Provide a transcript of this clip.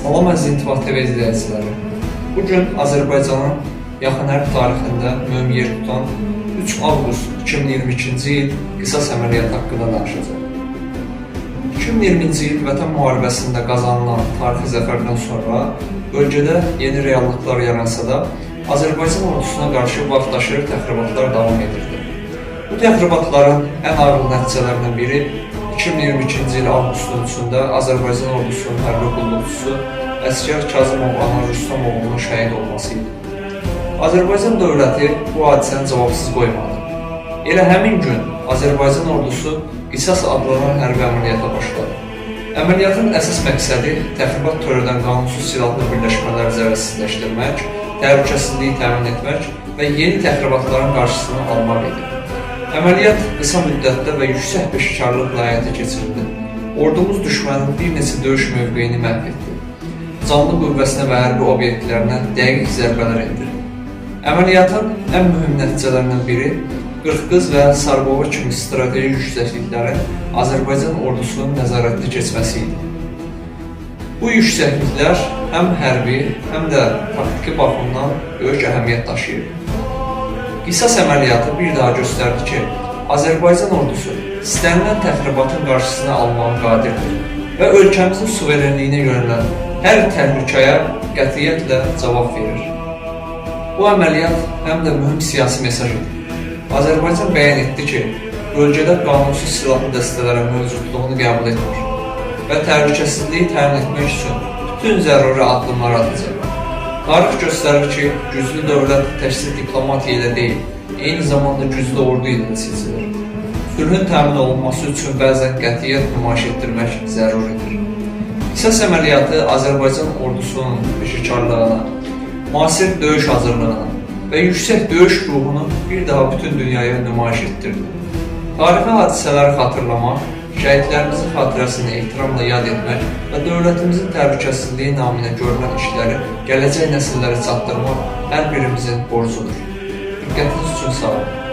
Salam əziz İntibah TV izləyiciləri. Bugün Azərbaycanın yaxın hərb tarixində mühüm yer tutan 3 avqust 2022-ci il qisas əməliyyatı haqqında danışacağıq. 2020-ci il Vətən müharibəsində qazanılan tarixi zəfərdən sonra bölgədə yeni reallıqlar yaransa da, Azərbaycan ordusuna qarşı vaxtaşırı təxribatlar davam edirdi. Bu təxribatların ən ağır nəticələrindən biri 2022-ci il avqustun 3-də Azərbaycan ordusunun hərbi qulluqçusu əsgər Kazımov Anar Rüstəmoğlunun şəhid olması idi. Azərbaycan dövləti bu hadisəni cavabsız qoymadı. Elə həmin gün Azərbaycan ordusu qisas adlanan hərbi əməliyyata başladı. Əməliyyatın əsas məqsədi təxribat törədən qanunsuz silahlı birləşmələri zərərsizləşdirmək, təhlükəsizliyi təmin etmək və yeni təxribatların qarşısını almaq idi. Əməliyyat qısa müddətdə və yüksək peşəkarlıqla həyata keçirildi. Ordumuz düşmənin bir neçə döyüş mövqeyini məhv etdi. Canlı qüvvəsinə və hərbi obyektlərinə dəqiq zərbələr endirdi. Əməliyyatın ən mühüm nəticələrindən biri Qırğız və Sarbova kimi strateji yüksəkliklərin Azərbaycan ordusunun nəzarətli keçməsi idi. Bu yüksəkliklər həm hərbi, həm də taktiki baxımdan böyük əhəmiyyət daşıyır. Qisas əməliyyatı bir daha göstərdi ki, Azərbaycan ordusu istənilən təxribatın qarşısını almağa qadirdir və ölkəmizin suverenliyinə yönələn hər təhlükəyə qətiyyətlə cavab verir. Bu əməliyyat həm də mühüm siyasi mesaj idi. Azərbaycan bəyan etdi ki, bölgədə qanunsuz silahlı dəstələrin mövcudluğunu qəbul etmir və təhlükəsizliyi təmin etmək üçün bütün zəruri addımlar atacaq. Tarix göstərir ki, güclü dövlət təkcə diplomatiya ilə deyil, eyni zamanda güclü ordu ilə də seçilir. Sülhün təmin olunması üçün bəzən qətiyyət nümayiş etdirmək zəruridir. Qisas əməliyyatı Azərbaycan ordusunun peşəkarlığına, müasir döyüş hazırlığına və yüksək döyüş ruhunu bir daha bütün dünyaya nümayiş etdirdi. Tarixi hadisələri xatırlamaq, şəhidlərimizin xatirəsini ehtiramla yad etmək və dövlətimizin təhlükəsizliyi naminə görülən işləri gələcək nəsillərə çatdırmaq hər birimizin borcudur. Diqqətiniz üçün sağ olun.